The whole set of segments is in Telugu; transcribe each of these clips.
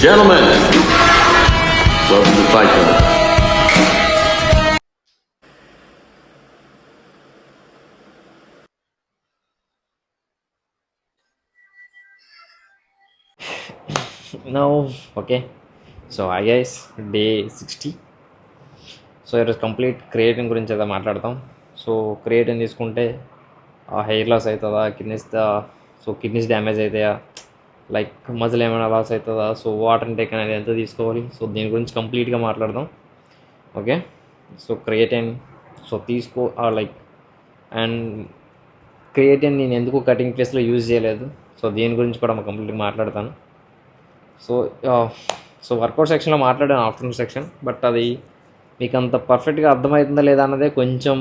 Gentlemen, welcome to Fight Club. Now, okay. So, hi guys, day 60. So ఈరోజు కంప్లీట్ క్రియేటిన్ గురించి అయితే మాట్లాడతాం. సో క్రియేటిన్ తీసుకుంటే హెయిర్ లాస్ అవుతుందా, కిడ్నీస్ డ్యామేజ్ అవుతాయా, లైక్ మజిల్ ఏమైనా లాస్ అవుతుందా, సో వాటర్ ఇంటేక్ అనేది ఎంత తీసుకోవాలి, సో దీని గురించి కంప్లీట్గా మాట్లాడదాం. ఓకే. సో క్రియేటిన్ తీసుకో లైక్ అండ్ క్రియేటిన్ నేను ఎందుకు కటింగ్ ప్లేస్లో యూజ్ చేయలేదు, సో దీని గురించి కూడా కంప్లీట్గా మాట్లాడతాను. సో వర్కౌట్ సెక్షన్లో మాట్లాడాను ఆఫ్టర్నూన్ సెక్షన్, బట్ అది మీకు అంత పర్ఫెక్ట్గా అర్థమవుతుందా లేదా అన్నదే కొంచెం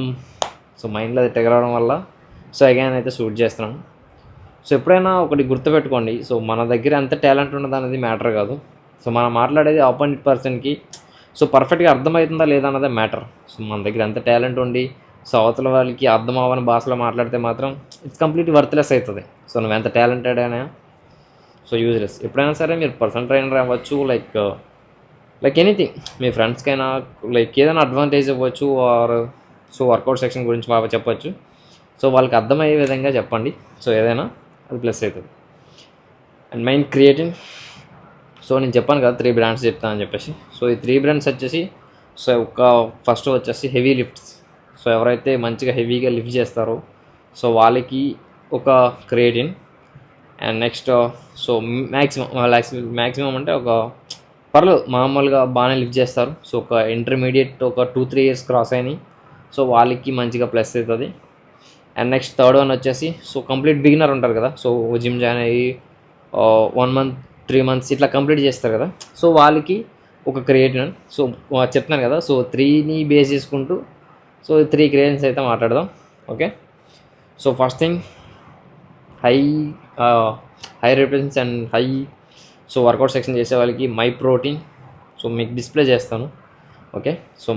మైండ్లో అది తెగరవడం వల్ల అగైన్ అయితే షూట్ చేస్తున్నాను. సో ఎప్పుడైనా ఒకటి గుర్తుపెట్టుకోండి, మన దగ్గర ఎంత టాలెంట్ ఉన్నది అనేది మ్యాటర్ కాదు. మనం మాట్లాడేది ఆపోజిట్ పర్సన్కి పర్ఫెక్ట్గా అర్థమవుతుందా లేదా అన్నదే మ్యాటర్. మన దగ్గర ఎంత టాలెంట్ ఉండి అవతల వాళ్ళకి అర్థం అవ్వని భాషలో మాట్లాడితే మాత్రం ఇట్స్ కంప్లీట్ వర్త్లెస్ అవుతుంది. నువ్వు ఎంత టాలెంటెడ్ అయినా యూజ్లెస్. ఎప్పుడైనా సరే మీరు పర్సనల్ ట్రైనర్ అవ్వచ్చు, లైక్ ఎనీథింగ్, మీ ఫ్రెండ్స్కైనా లైక్ ఏదైనా అడ్వాంటేజ్ ఇవ్వచ్చు, ఆర్ వర్కౌట్ సెక్షన్ గురించి బాగా చెప్పచ్చు. వాళ్ళకి అర్థమయ్యే విధంగా చెప్పండి. ఏదైనా అది ప్లస్ అవుతుంది. అండ్ మెయిన్ క్రియేటిన్, నేను చెప్పాను కదా 3 బ్రాండ్స్ చెప్తాను అని చెప్పేసి. ఈ 3 బ్రాండ్స్ వచ్చేసి ఫస్ట్ వచ్చేసి హెవీ లిఫ్ట్స్. ఎవరైతే మంచిగా హెవీగా లిఫ్ట్ చేస్తారో వాళ్ళకి ఒక క్రియేటిన్. అండ్ నెక్స్ట్ మ్యాక్సిమం అంటే ఒక పర్లేదు మామూలుగా బాగానే లిఫ్ట్ చేస్తారు. ఒక ఇంటర్మీడియట్ ఒక 2-3 ఇయర్స్ క్రాస్ అయినాయి, వాళ్ళకి మంచిగా ప్లస్ అవుతుంది. అండ్ నెక్స్ట్ థర్డ్ వన్ వచ్చేసి కంప్లీట్ బిగినర్ ఉంటారు కదా, జిమ్ జాయిన్ అయ్యి 1 month 3 months ఇట్లా కంప్లీట్ చేస్తారు కదా, వాళ్ళకి ఒక క్రియేటిన్. చెప్తున్నాను కదా, 3ని బేస్ చేసుకుంటూ 3 క్రియేటిన్స్ అయితే మాట్లాడదాం. Okay. First thing high represents and high workout section చేసే వాళ్ళకి మై ప్రోటీన్. మీకు డిస్ప్లే చేస్తాను. ఓకే.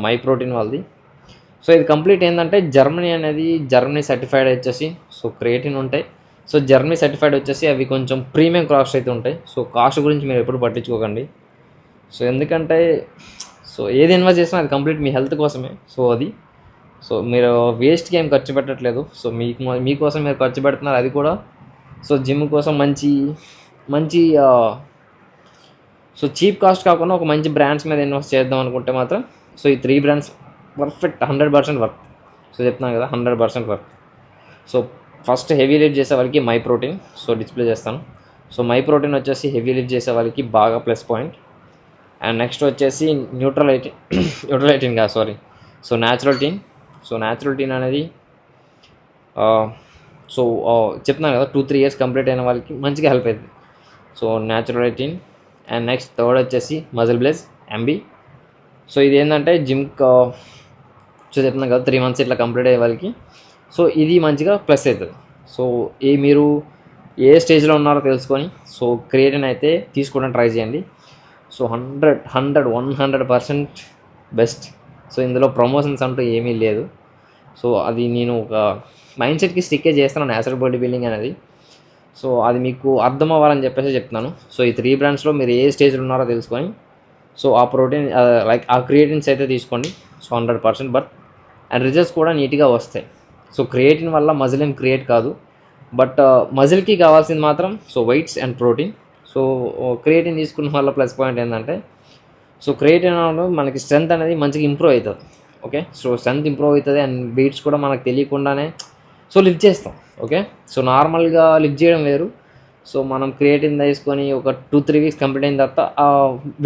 మై ప్రోటీన్ వాళ్ళది. ఇది కంప్లీట్ ఏంటంటే జర్మనీ సర్టిఫైడ్ వచ్చేసి క్రియేటిన్ ఉంటాయి. జర్మనీ సర్టిఫైడ్ వచ్చేసి అవి కొంచెం ప్రీమియం కాస్ట్ అయితే ఉంటాయి. కాస్ట్ గురించి మీరు ఎప్పుడు పట్టించుకోకండి. ఎందుకంటే ఏది ఇన్వెస్ట్ చేసినా అది కంప్లీట్ మీ హెల్త్ కోసమే. అది మీరు వేస్ట్కి ఏం ఖర్చు పెట్టట్లేదు. మీకోసం మీరు ఖర్చు పెడుతున్నారు, అది కూడా జిమ్ కోసం మంచి చీప్ కాస్ట్ కాకుండా ఒక మంచి బ్రాండ్స్ మీద ఇన్వెస్ట్ చేద్దాం అనుకుంటే మాత్రం ఈ 3 బ్రాండ్స్ పర్ఫెక్ట్ 100% వర్క్. చెప్తున్నాను కదా, 100% వర్క్. ఫస్ట్ హెవీ లిఫ్ట్ చేసే వాళ్ళకి మై ప్రోటీన్ డిస్ప్లే చేస్తాను. మై ప్రోటీన్ వచ్చేసి హెవీ లిఫ్ట్ చేసే వాళ్ళకి బాగా ప్లస్ పాయింట్. అండ్ నెక్స్ట్ వచ్చేసి న్యూట్రలైటిన్ కాదు, సారీ, న్యాచురల్ టీన్. న్యాచురల్ టీన్ అనేది చెప్తున్నాను కదా, 2-3 ఇయర్స్ కంప్లీట్ అయిన వాళ్ళకి మంచిగా హెల్ప్ అవుతుంది. Natural teen. And next third వచ్చేసి మజిల్ బ్లేజ్ ఎంబీ. ఇది ఏంటంటే జిమ్కి చెప్తున్నాను కదా, 3 months ఇట్లా కంప్లీట్ అయ్యే వాళ్ళకి ఇది మంచిగా ప్లస్ అవుతుంది. మీరు ఏ స్టేజ్లో ఉన్నారో తెలుసుకొని క్రియేటిన్ అయితే తీసుకోవడానికి ట్రై చేయండి. 100% బెస్ట్. ఇందులో ప్రమోషన్స్ అంటూ ఏమీ లేదు. అది నేను ఒక మైండ్ సెట్కి స్టిక్కే చేస్తాను, న్యాచురల్ బాడీ బిల్డింగ్ అనేది. అది మీకు అర్థం అవ్వాలని చెప్పేసి చెప్తున్నాను. ఈ 3 బ్రాండ్స్లో మీరు ఏ స్టేజ్లో ఉన్నారో తెలుసుకొని ఆ ప్రోటీన్ లైక్ ఆ క్రియేటిన్స్ అయితే తీసుకోండి. 100% బట్ అండ్ రిజల్ట్స్ కూడా నీట్గా వస్తాయి. క్రియేటిన్ వల్ల మజిల్ ఏం క్రియేట్ కాదు, బట్ మజిల్కి కావాల్సింది మాత్రం వెయిట్స్ అండ్ ప్రోటీన్. క్రియేటిన్ తీసుకున్న వల్ల ప్లస్ పాయింట్ ఏంటంటే క్రియేటిన్ వల్ల మనకి స్ట్రెంత్ అనేది మంచిగా ఇంప్రూవ్ అవుతుంది. ఓకే. స్ట్రెంత్ ఇంప్రూవ్ అవుతుంది అండ్ వెయిట్స్ కూడా మనకు తెలియకుండానే లిఫ్ట్ చేస్తాం. ఓకే. నార్మల్గా లిఫ్ట్ చేయడం వేరు. మనం క్రియేటిన్ తీసుకొని ఒక 2-3 weeks కంప్లీట్ అయిన తర్వాత ఆ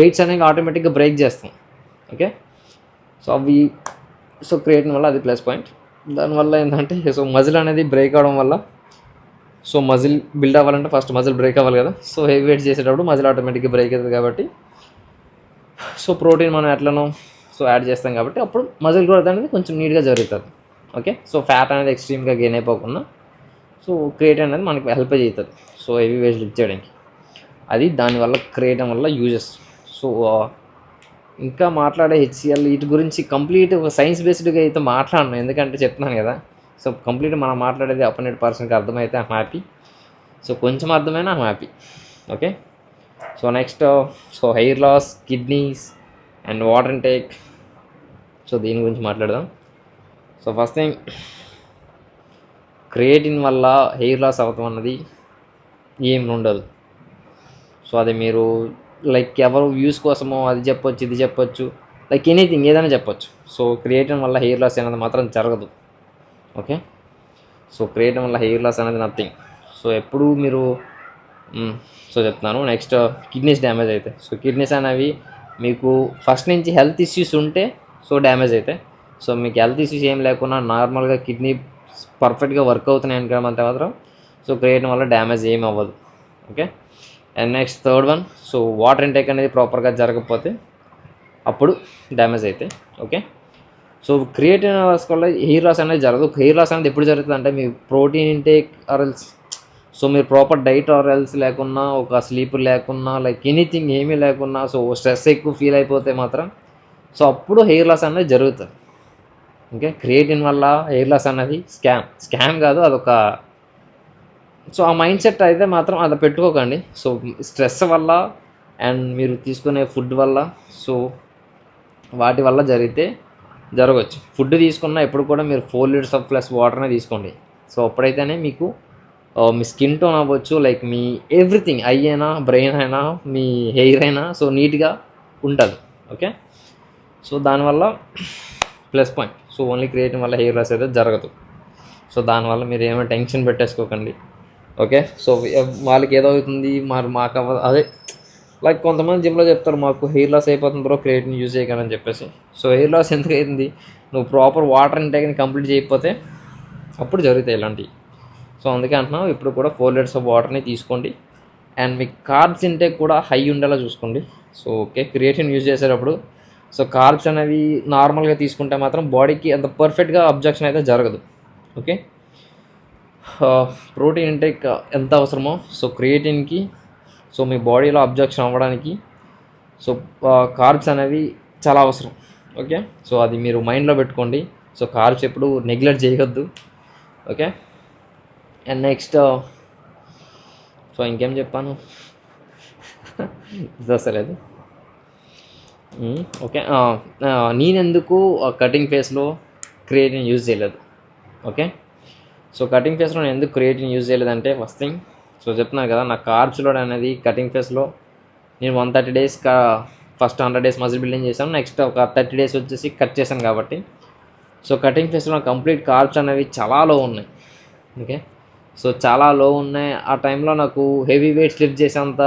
వెయిట్స్ అనేవి ఆటోమేటిక్గా బ్రేక్ చేస్తాం. ఓకే. అవి క్రియేటిన్ వల్ల అది ప్లస్ పాయింట్. దానివల్ల ఏంటంటే మజిల్ అనేది బ్రేక్ అవ్వడం వల్ల మజిల్ బిల్డ్ అవ్వాలంటే ఫస్ట్ మజిల్ బ్రేక్ అవ్వాలి కదా. హెవీ వెయిట్స్ చేసేటప్పుడు మజిల్ ఆటోమేటిక్గా బ్రేక్ అవుతుంది కాబట్టి ప్రోటీన్ మనం ఎట్లనో యాడ్ చేస్తాం కాబట్టి అప్పుడు మజిల్ గ్రోత్ అనేది కొంచెం నీట్గా జరుగుతుంది. ఓకే. ఫ్యాట్ అనేది ఎక్స్ట్రీమ్గా గెయిన్ అయిపోకుండా క్రియేటిన్ అనేది మనకి హెల్ప్ అవుతుంది హెవీ వెయిట్స్ లిఫ్ట్ చేయడానికి. అది దానివల్ల క్రియేటిన్ వల్ల యూజెస్. ఇంకా మాట్లాడే హెచ్సిఎల్ వీటి గురించి కంప్లీట్ ఒక సైన్స్ బేస్డ్గా అయితే మాట్లాడను, ఎందుకంటే చెప్తున్నాను కదా, కంప్లీట్ మనం మాట్లాడేది అపోనెంట్ పర్సన్కి అర్థమైతే ఐమ్ హ్యాపీ. కొంచెం అర్థమైనా I'm happy. Okay. So next so hair loss, kidneys and water intake. So దీని గురించి మాట్లాడదాం. సో ఫస్ట్ థింగ్, క్రియేటిన్ వల్ల హెయిర్ లాస్ అవటం అన్నది ఏమి ఉండదు. సో అది మీరు లైక్ ఎవరు వ్యూస్ కోసమో అది చెప్పొచ్చు, ఇది చెప్పొచ్చు, లైక్ ఎనీథింగ్ ఏదైనా చెప్పొచ్చు. సో క్రియేటిన్ వల్ల హెయిర్ లాస్ అనేది మాత్రం జరగదు. ఓకే, సో క్రియేటిన్ వల్ల హెయిర్ లాస్ అనేది నథింగ్. సో ఎప్పుడు మీరు సో చెప్తున్నాను. నెక్స్ట్ కిడ్నీస్ డ్యామేజ్ అవుతాయి. సో కిడ్నీస్ అనేవి మీకు ఫస్ట్ నుంచి హెల్త్ ఇష్యూస్ ఉంటే సో డ్యామేజ్ అవుతాయి. సో మీకు హెల్త్ ఇష్యూస్ ఏం లేకుండా నార్మల్గా కిడ్నీ పర్ఫెక్ట్గా వర్క్ అవుతున్నాయి అనుకోమంటే మాత్రం సో క్రియేటిన్ వల్ల డ్యామేజ్ ఏమి అవ్వదు. Okay, and next third one, so water intake అనేది ప్రాపర్గా జరగకపోతే అప్పుడు డ్యామేజ్ అవుతాయి. ఓకే, సో క్రియేటిన్ లాస్ వల్ల హెయిర్ లాస్ అనేది జరగదు. హెయిర్ లాస్ అనేది ఎప్పుడు జరుగుతుంది అంటే మీ ప్రోటీన్ ఇంటేక్ ఆర్ఎల్స్, సో మీరు ప్రాపర్ డైట్ ఆర్ఎల్స్ లేకున్నా, ఒక స్లీప్ లేకున్నా, లైక్ ఎనీథింగ్ ఏమీ లేకున్నా, సో స్ట్రెస్ ఎక్కువ ఫీల్ అయిపోతే మాత్రం సో అప్పుడు హెయిర్ లాస్ అనేది జరుగుతుంది. ఓకే, క్రియేటిన్ వల్ల హెయిర్ లాస్ అనేది స్కామ్ కాదు, అదొక సో ఆ మైండ్ సెట్ అయితే మాత్రం అది పెట్టుకోకండి. సో స్ట్రెస్ వల్ల అండ్ మీరు తీసుకునే ఫుడ్ వల్ల సో వాటి వల్ల జరగవచ్చు. ఫుడ్ తీసుకున్న ఎప్పుడు కూడా మీరు 4 లీటర్స్ ఆఫ్ ప్లస్ వాటర్నే తీసుకోండి. సో అప్పుడైతేనే మీకు మీ స్కిన్ టోన్ అవ్వచ్చు, లైక్ మీ ఎవ్రీథింగ్, ఐ అయినా, బ్రెయిన్ అయినా, మీ హెయిర్ అయినా సో నీట్గా ఉంటుంది. ఓకే, సో దానివల్ల plus point. So only creatine వల్ల హెయిర్ లాస్ అయితే జరగదు. సో దానివల్ల మీరు ఏమైనా టెన్షన్ పెట్టేసుకోకండి. ఓకే, సో వాళ్ళకి ఏదో అవుతుంది మరి మాకు అదే లైక్ కొంతమంది జిమ్లో చెప్తారు మాకు హెయిర్ లాస్ అయిపోతుంది బ్రో క్రియేటిన్ యూజ్ చేయగలని చెప్పేసి. సో హెయిర్ లాస్ ఎందుకు అయింది, నువ్వు ప్రాపర్ వాటర్ ఇంటేక్ని కంప్లీట్ చేయకపోతే అప్పుడు జరుగుతాయి ఇలాంటివి. సో అందుకే అంటున్నావు ఇప్పుడు కూడా 4 లీటర్స్ ఆఫ్ వాటర్ని తీసుకోండి. అండ్ మీ కార్బ్స్ ఇంటేక్ కూడా హై ఉండేలా చూసుకోండి. సో ఓకే, క్రియేటిన్ యూజ్ చేసేటప్పుడు సో కార్బ్స్ అనేవి నార్మల్గా తీసుకుంటే మాత్రం బాడీకి అంత పర్ఫెక్ట్గా అబ్జర్ప్షన్ అయితే జరగదు. ఓకే, ప్రోటీన్ ఇంటేక్ ఎంత అవసరమో సో క్రియేటిన్కి సో మీ బాడీలో అబ్జర్ప్షన్ అవ్వడానికి సో కార్బ్స్ అనేవి చాలా అవసరం. ఓకే, సో అది మీరు మైండ్లో పెట్టుకోండి. సో కార్బ్స్ ఎప్పుడు నెగ్లెక్ట్ చేయొద్దు. ఓకే, అండ్ నెక్స్ట్ సో ఇంకేం చెప్పాను అసలేదు. ఓకే, నేనెందుకు కటింగ్ ఫేస్లో క్రియేటిన్ యూజ్ చేయలేదు. ఓకే, సో కటింగ్ ఫేస్లో నేను ఎందుకు క్రియేటిన్ యూజ్ చేయలేదంటే ఫస్ట్ థింగ్ సో చెప్తున్నాను కదా, నా కార్బ్స్ లోడ్ అనేది కటింగ్ ఫేస్లో నేను 130 days first 100 days muscle building చేశాను. నెక్స్ట్ ఒక 30 డేస్ వచ్చేసి కట్ చేశాను కాబట్టి సో కటింగ్ ఫేస్లో కంప్లీట్ కార్బ్స్ అనేవి చాలా లో ఉన్నాయి. ఓకే, సో చాలా లో ఉన్నాయి. ఆ టైంలో నాకు హెవీ వెయిట్స్ లిఫ్ట్ చేసేంత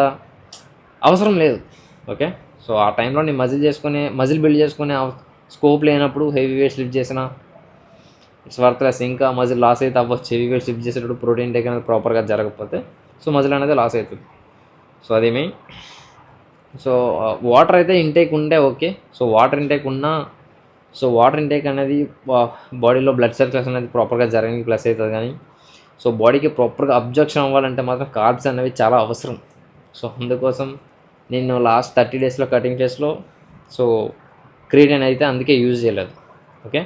అవసరం లేదు. ఓకే, సో ఆ టైంలో నేను మజిల్ బిల్డ్ చేసుకునే స్కోప్ లేనప్పుడు హెవీ వెయిట్స్ లిఫ్ట్ చేసిన ఇట్స్ వర్త్లెస్. ఇంకా మజిల్ లాస్ అయితే అవ్వచ్చు. హెవీ వెయిట్స్ లిఫ్ట్ చేసేటప్పుడు ప్రోటీన్ ఇంటేక్ అనేది ప్రాపర్గా జరగకపోతే సో మజిల్ అనేది లాస్ అవుతుంది. సో అది మెయిన్. సో వాటర్ అయితే ఇంటేక్ ఉంటే ఓకే. సో వాటర్ ఇంటేక్ ఉన్నా సో వాటర్ ఇంటేక్ అనేది బాడీలో బ్లడ్ సర్క్యులేషన్ అనేది ప్రాపర్గా జరగడానికి ప్లస్ అవుతుంది. కానీ సో బాడీకి ప్రాపర్గా అబ్జర్ప్షన్ అవ్వాలంటే మాత్రం కార్బ్స్ అనేవి చాలా అవసరం. సో అందుకోసం నేను లాస్ట్ 30 డేస్లో కటింగ్ ఫేస్లో సో క్రియేటిన్ అయితే అందుకే యూజ్ చేయలేదు. ఓకే,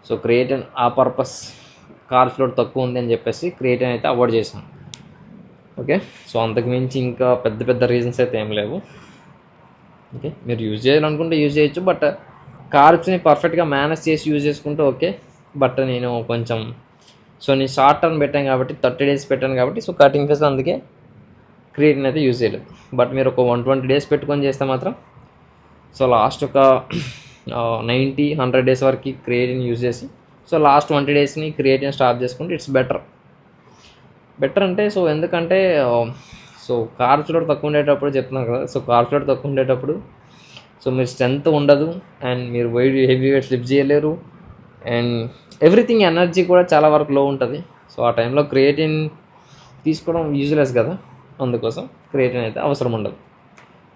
సో క్రియేటిన్ ఆ పర్పస్ కార్బ్స్ లోడ్ తక్కువ ఉంది అని చెప్పేసి క్రియేటిన్ అయితే అవాయిడ్ చేశాను. ఓకే, సో అంతకు మించి ఇంకా పెద్ద రీజన్స్ అయితే ఏం లేవు. ఓకే, మీరు యూజ్ చేయాలనుకుంటే యూజ్ చేయొచ్చు, బట్ కార్బ్స్ని పర్ఫెక్ట్గా మేనేజ్ చేసి యూజ్ చేసుకుంటే ఓకే. బట్ నేను కొంచెం సో నేను షార్ట్ టర్మ్ పెట్టాను కాబట్టి 30 డేస్ పెట్టాను కాబట్టి సో కటింగ్ ఫేస్లో అందుకే క్రియేటిన్ అయితే యూజ్ చేయలేదు. బట్ మీరు ఒక 120 డేస్ పెట్టుకొని చేస్తే మాత్రం సో లాస్ట్ ఒక 90-100 డేస్ వరకు క్రియేటిన్ యూజ్ చేసి సో లాస్ట్ 20 డేస్ని క్రియేటిన్ స్టాప్ చేసుకుంటే ఇట్స్ బెటర్ అంటే సో ఎందుకంటే సో కార్బ్స్ లోడ్ తక్కువ ఉండేటప్పుడు చెప్తున్నాను కదా. సో కార్బ్స్ లోడ్ తక్కువ ఉండేటప్పుడు సో మీరు స్ట్రెంత్ ఉండదు అండ్ మీరు హెవీ వెయిట్ లిఫ్ట్ చేయలేరు అండ్ ఎవ్రీథింగ్ ఎనర్జీ కూడా చాలా వరకు లో ఉంటుంది. సో ఆ టైంలో క్రియేటిన్ తీసుకోవడం యూజ్లెస్ కదా, అందుకోసం క్రియేటిన్ అయితే అవసరం ఉండదు.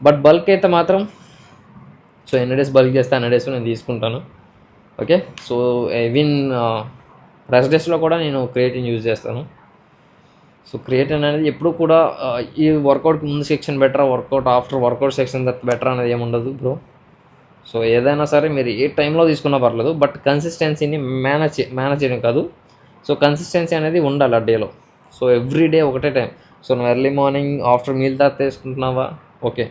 బట్ బల్క్ అయితే మాత్రం సో ఎన్ని డేస్ బల్క్ చేస్తే అన్ని డేస్ నేను తీసుకుంటాను. ఓకే, సో ఈవెన్ రెస్ట్ డేస్లో కూడా నేను క్రియేటిన్ యూజ్ చేస్తాను. సో క్రియేటిన్ అనేది ఎప్పుడు కూడా ఈ వర్కౌట్కి ముందు section better, workout after workout section better అనేది ఏముండదు బ్రో. సో ఏదైనా సరే మీరు ఏ టైంలో తీసుకున్నా పర్లేదు, బట్ కన్సిస్టెన్సీని మేనేజ్ చేయడం కాదు. సో కన్సిస్టెన్సీ అనేది ఉండాలి ఆ డేలో. సో ఎవ్రీ డే ఒకటే టైం. సో నువ్వు ఎర్లీ మార్నింగ్ ఆఫ్టర్ మీల్ తర్వాత తీసుకుంటున్నావా ఓకే.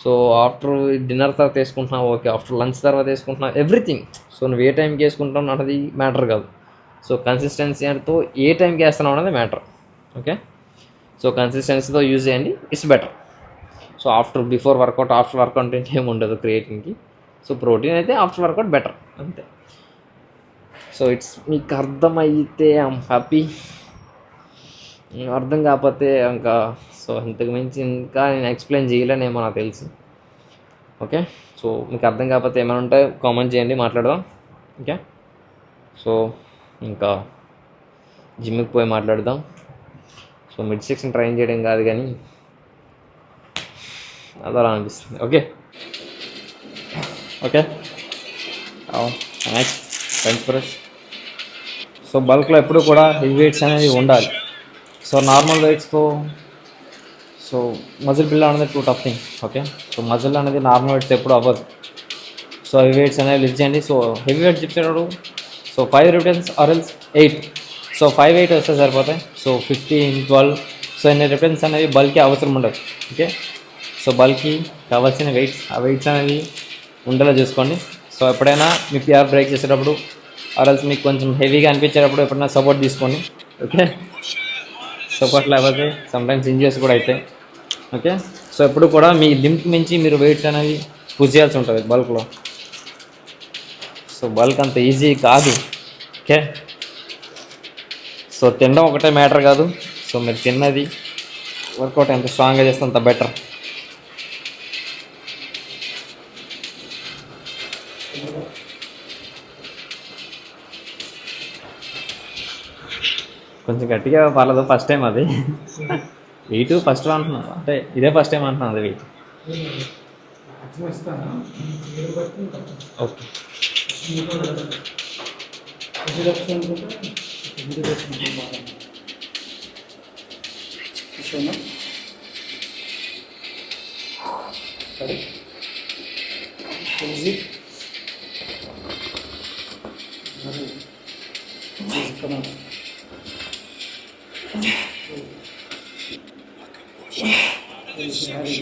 సో ఆఫ్టర్ డిన్నర్ తర్వాత వేసుకుంటున్నావు ఓకే, ఆఫ్టర్ లంచ్ తర్వాత వేసుకుంటున్నావు ఎవ్రీథింగ్. సో నువ్వు ఏ టైంకి వేసుకుంటావు అన్నది మ్యాటర్ కాదు. సో కన్సిస్టెన్సీతో ఏ టైంకి వేస్తున్నావు అనేది మ్యాటర్. ఓకే. సో కన్సిస్టెన్సీతో యూజ్ చేయండి, it's better. So before workout after workout అంటే ఏమి ఉండదు క్రియేటిన్కి. సో ప్రోటీన్ అయితే ఆఫ్టర్ వర్కౌట్ బెటర్ అంతే. సో మీకు అర్థమైతే ఐఎమ్ హ్యాపీ. అర్థం కాకపోతే ఇంకా సో ఇంతకు మించి ఇంకా నేను ఎక్స్ప్లెయిన్ చేయలేనేమో నాకు తెలుసు. ఓకే. సో మీకు అర్థం కాకపోతే ఏమైనా ఉంటే కామెంట్ చేయండి, మాట్లాడదాం. ఓకే. సో ఇంకా జిమ్కి పోయి మాట్లాడదాం. సో మిడ్ సెక్షన్ ట్రైన్ చేయడం కాదు కానీ అలా అనిపిస్తుంది. Okay. Okay. Next bench press. So బల్క్లో ఎప్పుడు కూడా హెవీ వెయిట్స్ అనేది ఉండాలి. సో నార్మల్ వెయిట్స్తో సో మజిల్ బిల్డ్ అనేది too tough thing. Okay. So muscle అనేది నార్మల్ వెయిట్స్ ఎప్పుడు అవ్వదు. సో హెవీ వెయిట్స్ అనేవి లిఫ్ట్ చేయండి. సో హెవీ వెయిట్స్ చెప్పేటప్పుడు so 5 repetitions or else 8. So 5 8 వస్తే సరిపోతాయి. సో 15 12 సో ఎన్ని రిపిటేషన్స్ అనేవి బల్కి అవసరం ఉండదు. ఓకే. సో బల్కి కావాల్సిన వెయిట్స్ ఆ వెయిట్స్ అనేవి ఉండేలా చూసుకోండి. సో ఎప్పుడైనా మీ పిఆర్ బ్రేక్ చేసేటప్పుడు ఆర్ఎల్స్ మీకు కొంచెం హెవీగా అనిపించేటప్పుడు ఎప్పుడైనా సపోర్ట్ తీసుకోండి. ఓకే. సపోర్ట్ లేకపోతే సమ్టైమ్స్ ఇంజరీస్ కూడా అవుతాయి. ఓకే. సో ఎప్పుడు కూడా మీ లిమిట్ మించి మీరు వెయిట్స్ అనేవి పుష్ చేయాల్సి ఉంటుంది బల్క్లో. సో బల్క్ అంత ఈజీ కాదు. ఓకే. సో తినడం ఒకటే మ్యాటర్ కాదు. సో మీరు తిన్నది వర్కౌట్ ఎంత స్ట్రాంగ్గా చేస్తే అంత బెటర్. కొంచెం గట్టిగా పర్లేదు, ఫస్ట్ టైం అది వెయిట్ ఫస్ట్ అంటున్నాను అంటే ఇదే ఫస్ట్ టైం అంటున్నాను అది wait. Okay.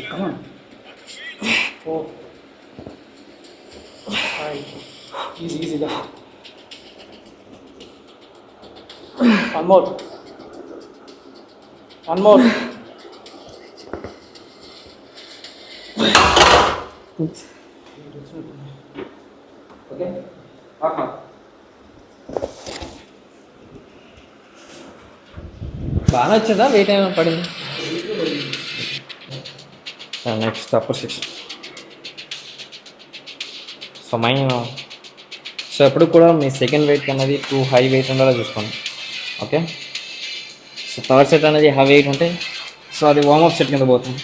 Come on. 4, 5. Easy, go. One more. Okay. బాగా వచ్చిందా వెయిట్ ఏమైనా పడింది? Next upper section. So so ఎప్పుడు కూడా మీ సెకండ్ వెయిట్ అనేది 2 హై వెయిట్ ఉండేలా చూసుకోండి. ఓకే. సో థర్డ్ సెట్ అనేది హై వెయిట్ ఉంటే సో అది వార్మప్ సెట్ కింద పోతుంది.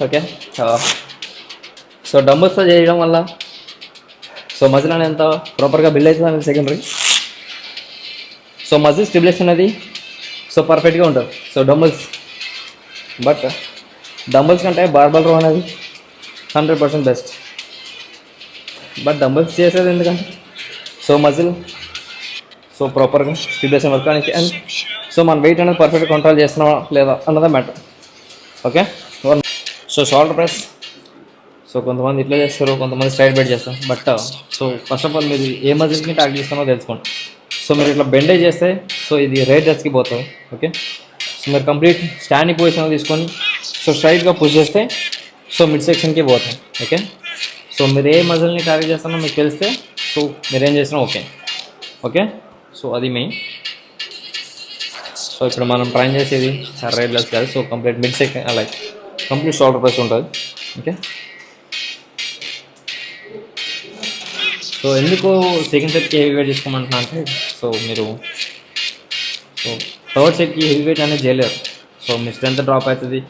ఓకే. సో డంబుల్స్తో చేయడం వల్ల సో మజిల్ అనేది ఎంత ప్రాపర్గా బిల్డ్ అవుతుంది అనేది సెకండరీ. సో మజిల్ స్టిబులేషన్ అనేది సో పర్ఫెక్ట్గా ఉంటుంది. సో డంబుల్స్ కంటే బార్బల్ రో అనేది 100% బెస్ట్. బట్ డంబుల్స్ చేసేది ఎందుకంటే సో మజిల్ సో ప్రాపర్గా స్టిబులేషన్ వర్క్ అని అండ్ సో మన వెయిట్ అనేది పర్ఫెక్ట్గా కంట్రోల్ చేస్తున్నావా లేదా అన్నదే matter. Okay. So shoulder press so కొంతమంది ఇట్లా చేస్తారు, కొంతమంది స్ట్రైట్ బెండ్ చేస్తారు. But so first of all మీరు ఏ మజిల్కి టార్గెట్ చేస్తానో తెలుసుకోండి. సో మీరు ఇట్లా బెండే చేస్తే సో ఇది రైట్ డెస్క్కి పోతుంది. ఓకే. సో మీరు కంప్లీట్ స్టాండింగ్ పొజిషన్ తీసుకొని సో స్ట్రైట్గా పుష్ చేస్తే సో మిడ్ సెక్షన్కి పోతాం. ఓకే. సో మీరు ఏ మజిల్ని టార్గెట్ చేస్తానో మీకు తెలిస్తే సో మీరేం చేసినా ఓకే. ఓకే. సో అది మెయిన్. సో ఇప్పుడు మనం ట్రైన్ చేసేది రైట్ లెగ్స్ కాదు, so complete mid second like complete shoulder press ఉంటుంది. ఓకే, సో ఎందుకు సెకండ్ సెట్కి హెవీ వెయిట్ తీసుకోమంటున్నా అంటే, సో మీరు సో థర్డ్ సెట్కి హెవీ వెయిట్ అనేది చేయలేరు. సో మీ స్ట్రెంత్ డ్రాప్ అవుతుంది,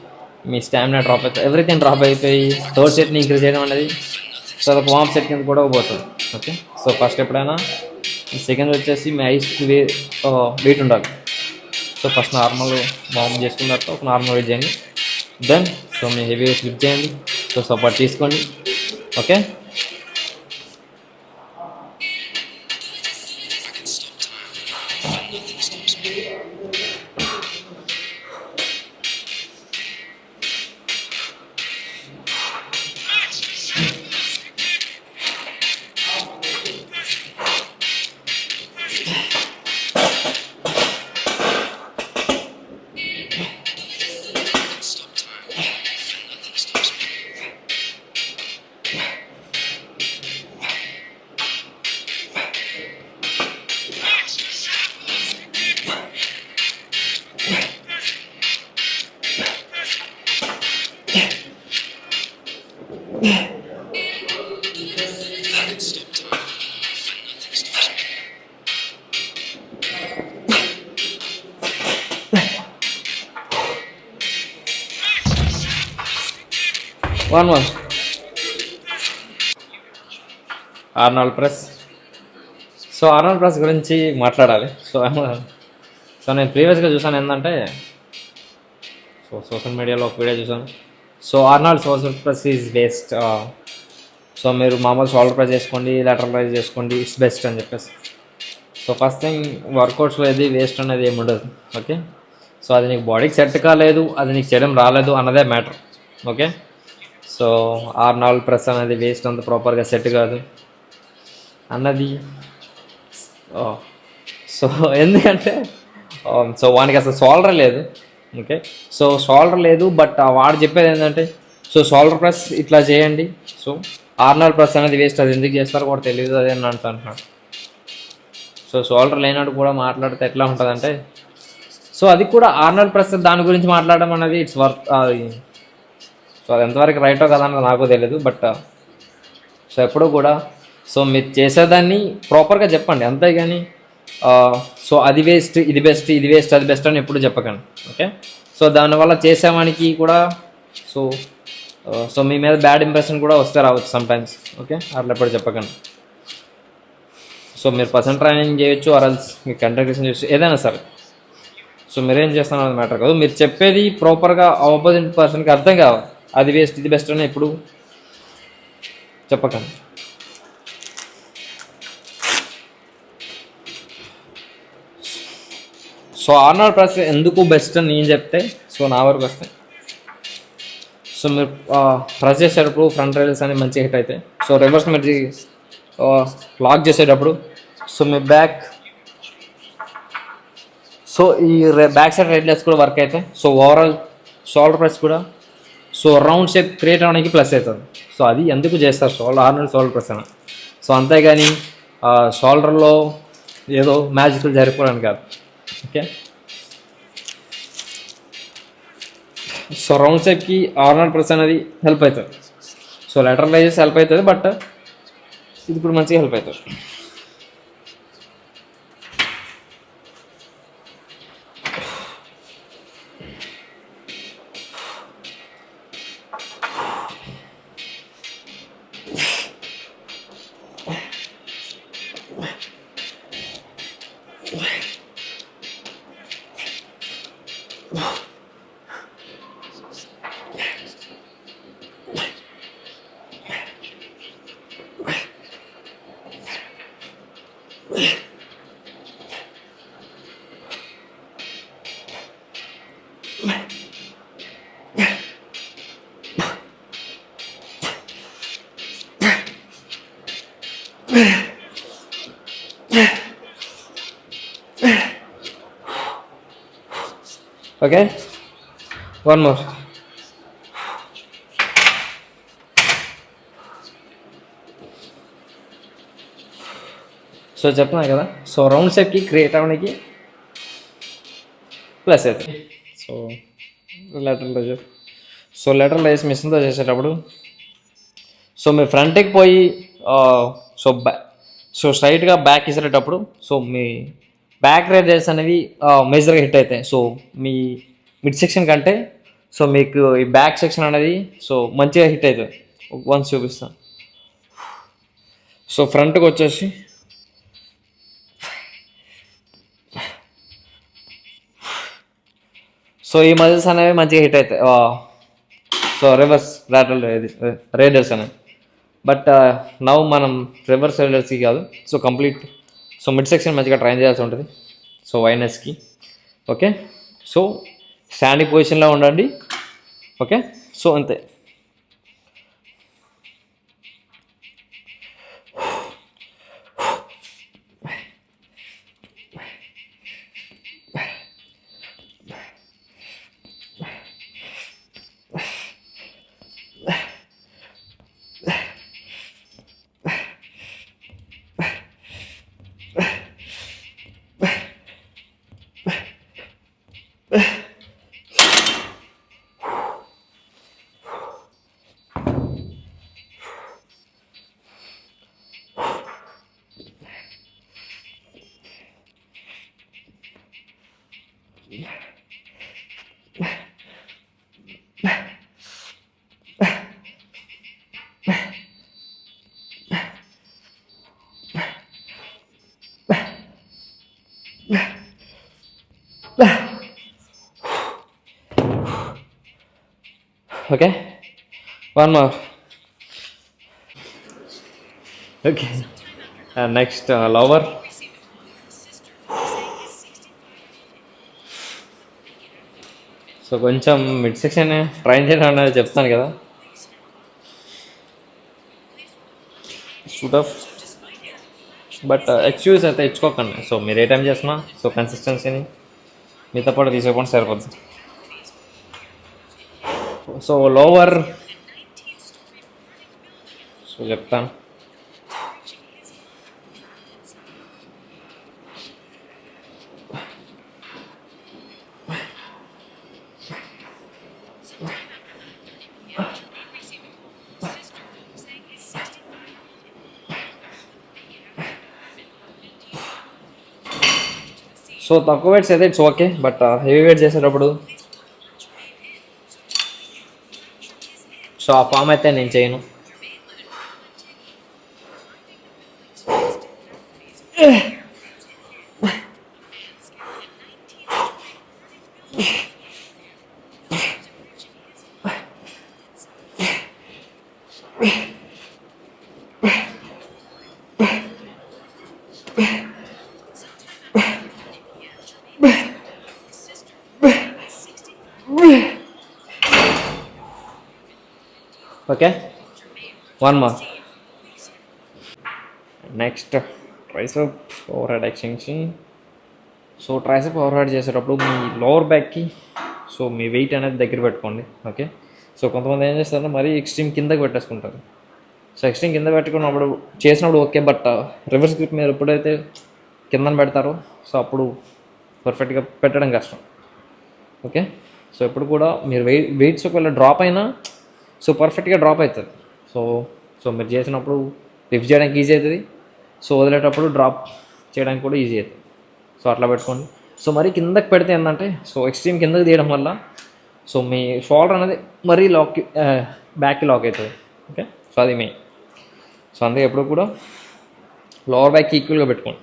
మీ స్టామినా డ్రాప్ అవుతుంది, ఎవ్రీథింగ్ డ్రాప్ అయిపోయి థర్డ్ సెట్ని ఇంక్రీజ్ చేయడం అనేది సో ఒక వార్మ్ సెట్ కింద కూడా పోతుంది. ఓకే, సో ఫస్ట్ ఎప్పుడైనా సెకండ్ వచ్చేసి మీ హైయెస్ట్ వెయిట్ ఉండాలి. సో ఫస్ట్ నార్మల్ వార్మ్ చేసుకున్న తర్వాత ఒక నార్మల్ వెయిట్ చేయండి, దెన్ సో మీ హెవీ వెయిట్ లిఫ్ట్ చేయండి, సో సపోర్ట్ తీసుకోండి. Okay, 1 1 Arnold press. So Arnold press గురించి మాట్లాడాలి. సో నేను ప్రీవియస్గా చూసాను ఏంటంటే, సో సోషల్ మీడియాలో ఒక వీడియో చూసాను. So Arnold shoulder press is best. So మీరు మామూలు షోల్డర్ ప్రెస్ చేసుకోండి, లాటరల్ రైజ్ చేసుకోండి, ఇట్స్ బెస్ట్ అని చెప్పేసి. సో ఫస్ట్ థింగ్ వర్కౌట్స్లో ఏది వేస్ట్ అనేది ఏమి ఉండదు. ఓకే, సో అది నీకు బాడీకి సెట్ కాలేదు, అది నీకు చేయడం రాలేదు అన్నదే matter. Okay, so Arnold press అనేది వేస్ట్, అంత ప్రాపర్గా సెట్ కాదు అన్నది. సో ఎందుకంటే సో వానికి అసలు షోల్డర్ లేదు. ఓకే, సో షోల్డర్ లేదు, బట్ వాడు చెప్పేది ఏంటంటే, సో షోల్డర్ ప్రెస్ ఇట్లా చేయండి, సో ఆర్నాల్డ్ ప్రెస్ అనేది వేస్ట్, అది ఎందుకు చేస్తారో కూడా తెలియదు అదే అని అంటున్నాడు. సో షోల్డర్ లేనట్టు కూడా మాట్లాడితే ఎట్లా ఉంటుందంటే, సో అది కూడా ఆర్నాల్డ్ ప్రెస్ దాని గురించి మాట్లాడడం అనేది ఇట్స్ వర్క్. సో అది ఎంతవరకు రైటో కదా అన్నది నాకు తెలియదు, బట్ సో ఎప్పుడు కూడా సో మీరు చేసేదాన్ని ప్రాపర్గా చెప్పండి, అంతేగాని సో అది వేస్ట్ ఇది బెస్ట్, ఇది వేస్ట్ అది బెస్ట్ అని ఎప్పుడు చెప్పకండి. ఓకే, సో దానివల్ల చేసేవానికి కూడా సో సో మీ మీద బ్యాడ్ ఇంప్రెషన్ కూడా వస్తే రావచ్చు సమ్టైమ్స్. ఓకే, అట్లా ఎప్పుడు చెప్పకండి. సో మీరు పర్సనల్ ట్రైనింగ్ చేయొచ్చు, ఆర్ఎల్స్ మీ కంట్రిబ్యూషన్ చేయొచ్చు, ఏదైనా సరే. సో మీరేం చేస్తున్నారు అది మ్యాటర్ కాదు, మీరు చెప్పేది ప్రాపర్గా ఆపోజిట్ పర్సన్కి అర్థం కావాలి. అది వేస్ట్ ఇది బెస్ట్ అని ఎప్పుడు చెప్పకండి. సో ఆర్నాల్డ్ ప్రెస్ ఎందుకు బెస్ట్ అని నేను చెప్తే, సో నా వరకు వస్తే, సో మీరు ప్రెస్ చేసేటప్పుడు ఫ్రంట్ రైల్స్ అనేవి మంచిగా హిట్ అవుతాయి. సో రివర్స్ మీరు లాక్ చేసేటప్పుడు సో మీ బ్యాక్, సో ఈ బ్యాక్ సైడ్ రైట్ లెగ్స్ కూడా వర్క్ అవుతాయి. సో ఓవరాల్ షోల్డర్ ప్రెస్ కూడా సో రౌండ్ షేప్ క్రియేట్ అవ్వడానికి ప్లస్ అవుతుంది. సో అది ఎందుకు చేస్తారు ఆర్నాల్డ్ షోల్డర్ ప్రెస్ అని. సో అంతేగాని షోల్డర్లో ఏదో మ్యాజికల్ జరిగిపోవడానికి కాదు. ఓకే, సో రౌండ్ షేప్కి ఆర్నాల్డ్ ప్రెస్ అనేది హెల్ప్ అవుతుంది. సో లాటరల్ రైజెస్ హెల్ప్ అవుతుంది, బట్ ఇది కూడా మంచిగా హెల్ప్ అవుతుంది. Okay, one more. సో చెప్తున్నా కదా, సో రౌండ్ షేప్కి క్రియేట్ అవ్వడానికి ప్లస్ అవుతుంది. సో లెటర్లు రేస్, సో లెటర్లు రేస్ మిషన్తో చేసేటప్పుడు సో మీ ఫ్రంట్కి పోయి సో సో స్ట్రైట్గా బ్యాక్ ఇసేటప్పుడు సో మీ బ్యాక్ రేస్ అనేవి మేజర్గా హిట్ అవుతాయి. సో మీ మిడ్ సెక్షన్ కంటే సో మీకు ఈ బ్యాక్ సెక్షన్ అనేది సో మంచిగా హిట్ అవుతుంది. వన్స్ చూపిస్తాను. సో ఫ్రంట్కి వచ్చేసి సో ఈ మజిల్స్ అనేవి మంచిగా హిట్ అవుతాయి. సో రివర్స్ లాటరల్ రేడర్స్ అనేవి. బట్ నవ్ మనం రివర్స్ రేడర్స్కి కాదు, so complete so mid section మంచిగా ట్రైన్ చేయాల్సి ఉంటుంది. సో వైనస్కి ఓకే. సో స్టాండింగ్ పొజిషన్లో ఉండండి. ఓకే, సో అంతే. Okay, one more. Okay, next lower. So కొంచెం మిడ్ సెక్షన్ ట్రైన్ చేయడం అనేది చెప్తాను కదా. షూట్ ఆఫ్, బట్ ఎక్స్క్యూజ్ అయితే ఇచ్చుకోకండి. సో మీరు ఏ టైం చేస్తున్నా సో కన్సిస్టెన్సీని మీతో పాటు తీసుకోకుండా సరిపోతుంది. సో లోవర్ సో చెప్తాను. సో తక్కువ వెయిట్స్ అయితే it's okay, but heavy weight చేసేటప్పుడు సో ఆ ఫామ్ అయితే నేను చేయను. Okay, one more. Next tricep over head extension. So tricep over head చేసేటప్పుడు మీ లోవర్ బ్యాక్కి సో మీ వెయిట్ అనేది దగ్గర పెట్టుకోండి. ఓకే, సో కొంతమంది ఏం చేస్తారంటే మరీ ఎక్స్ట్రీమ్ కిందకి పెట్టేసుకుంటారు. సో ఎక్స్ట్రీమ్ కింద పెట్టుకున్నప్పుడు చేసినప్పుడు ఓకే, బట్ రివర్స్ గ్రిప్ మీరు ఎప్పుడైతే కిందన పెడతారో సో అప్పుడు పర్ఫెక్ట్గా పెట్టడం కష్టం. ఓకే, సో ఎప్పుడు కూడా మీరు వెయిట్స్ ఒకవేళ డ్రాప్ అయినా సో పర్ఫెక్ట్గా డ్రాప్ అవుతుంది. సో సో మీరు చేసినప్పుడు లిఫ్ట్ చేయడానికి ఈజీ అవుతుంది. సో వదిలేటప్పుడు డ్రాప్ చేయడానికి కూడా ఈజీ అవుతుంది. సో అట్లా పెట్టుకోండి. సో మరీ కిందకి పెడితే ఏంటంటే సో ఎక్స్ట్రీమ్ కిందకి తీయడం వల్ల సో మీ షోల్డర్ అనేది మరీ బ్యాక్కి లాక్ అవుతుంది. ఓకే, సో అది మెయిన్. సో అందుకే ఎప్పుడు కూడా లోవర్ బ్యాక్ ఈక్వల్గా పెట్టుకోండి.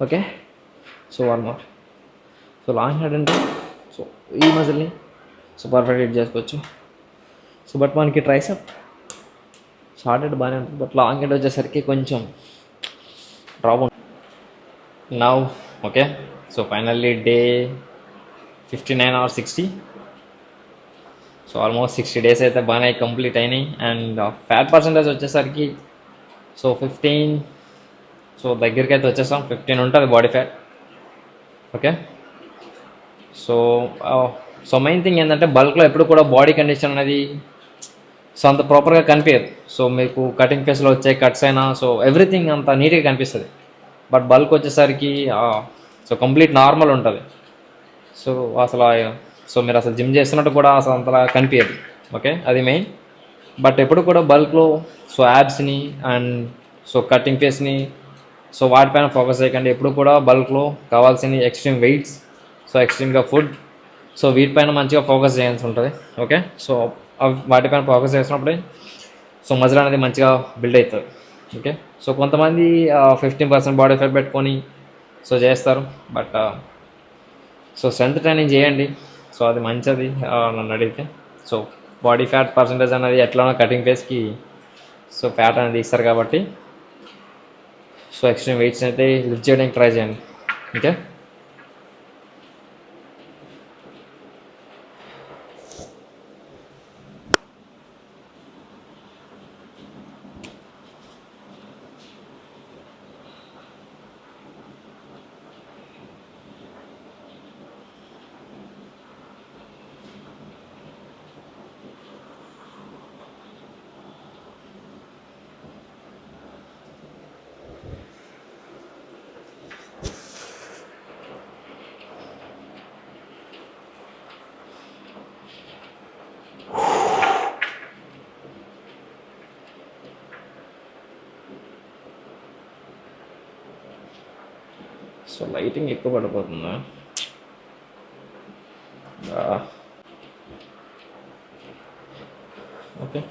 Okay. So 1 more. So long head అంటే సో ఈ మజిల్ని సో పర్ఫెక్ట్ హిట్ చేసుకోవచ్చు. సో బట్ మనకి ట్రైసెప్ షార్ట్ హెడ్ బాగానే ఉంటుంది, బట్ లాంగ్ హెడ్ వచ్చేసరికి కొంచెం డ్రాప్ ఉంటుంది. Now okay. So finally day 59 or 60. So almost 60 days అయితే బాగానే కంప్లీట్ అయినాయి. అండ్ ఫ్యాట్ పర్సంటేజ్ వచ్చేసరికి సో 15, సో దగ్గరికి అయితే వచ్చేస్తాం. 15 ఉంటుంది body fat. Okay. So so main thing ఏంటంటే బల్క్లో ఎప్పుడు కూడా బాడీ కండిషన్ అనేది సో అంత ప్రాపర్గా కనిపించదు. సో మీకు కటింగ్ ఫేస్లో వచ్చే కట్స్ అయినా సో ఎవ్రీథింగ్ అంత నీట్గా కనిపిస్తుంది. బట్ బల్క్ వచ్చేసరికి సో కంప్లీట్ నార్మల్ ఉంటుంది. సో అసలు సో మీరు అసలు జిమ్ చేస్తున్నట్టు కూడా అసలు అంతలా కనిపించదు. ఓకే, అది మెయిన్. బట్ ఎప్పుడు కూడా బల్క్లో సో యాబ్స్ని అండ్ సో కటింగ్ ఫేస్ని సో వాటిపైన ఫోకస్ చేయకండి. ఎప్పుడు కూడా బల్క్లో కావాల్సిన ఎక్స్ట్రీమ్ వెయిట్స్, సో ఎక్స్ట్రీమ్గా ఫుడ్, సో వీటిపైన మంచిగా ఫోకస్ చేయాల్సి ఉంటుంది. ఓకే. సో వాటిపైన ఫోకస్ చేసినప్పుడే సో మజిల్ అనేది మంచిగా బిల్డ్ అవుతుంది. ఓకే. సో కొంతమంది 15% బాడీ ఫ్యాట్ పెట్టుకొని సో చేస్తారు. బట్ సో స్ట్రెంత్ ట్రైనింగ్ చేయండి. సో అది మంచిది నన్ను అడిగితే. సో బాడీ ఫ్యాట్ పర్సంటేజ్ అనేది ఎట్లనో కటింగ్ ఫేస్కి సో ఫ్యాట్ అనేది ఇస్తారు కాబట్టి సో ఎక్స్ట్రీమ్ వెయిట్స్ అయితే లిఫ్ట్ చేయడానికి ట్రై చేయండి. ఓకే. సో లైటింగ్ ఎక్కువ పడిపోతుందా? Okay.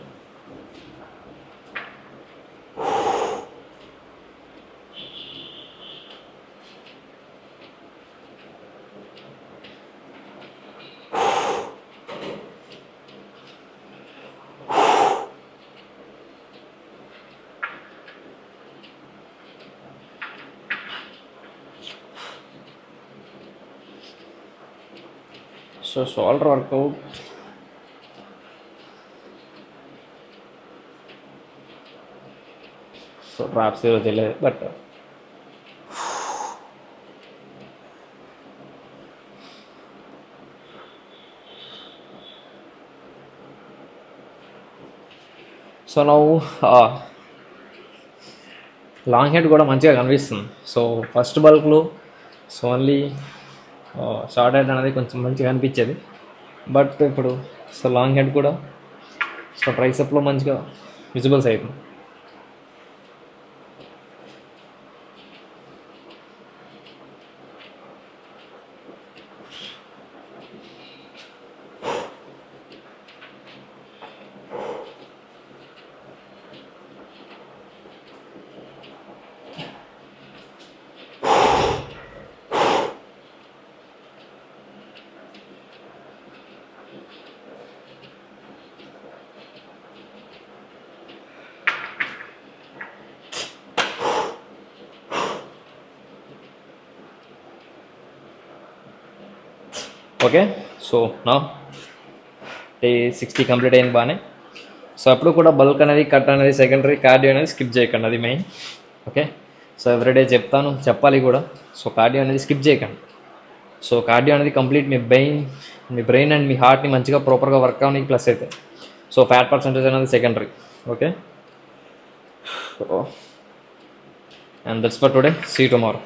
So shoulder workout so traps తెలియదు, బట్ సో నువ్వు లాంగ్ హెడ్ కూడా మంచిగా కనిపిస్తుంది. సో ఫస్ట్ బల్క్లో సో ఓన్లీ షార్ట్ హెడ్ అనేది కొంచెం మంచిగా అనిపించేది. బట్ ఇప్పుడు సో లాంగ్ హెడ్ కూడా సో ట్రైసెప్లో మంచిగా విజిబుల్స్ అవుతుంది. ఓకే. సో నా డే 60 కంప్లీట్ అయింది బాగానే. సో అప్పుడు కూడా బల్క్ అనేది కట్ అనేది సెకండరీ, కార్డియో అనేది స్కిప్ చేయకండి, అది మెయిన్. ఓకే. సో ఎవ్రీడే చెప్తాను, చెప్పాలి కూడా. సో కార్డియో అనేది స్కిప్ చేయకండి. సో కార్డియో అనేది కంప్లీట్ మీ బ్రెయిన్ అండ్ మీ హార్ట్ని మంచిగా ప్రాపర్గా వర్క్ అవడానికి ప్లస్ అవుతాయి. సో ఫ్యాట్ పర్సంటేజ్ అనేది secondary. Okay. And that's for today. See you tomorrow.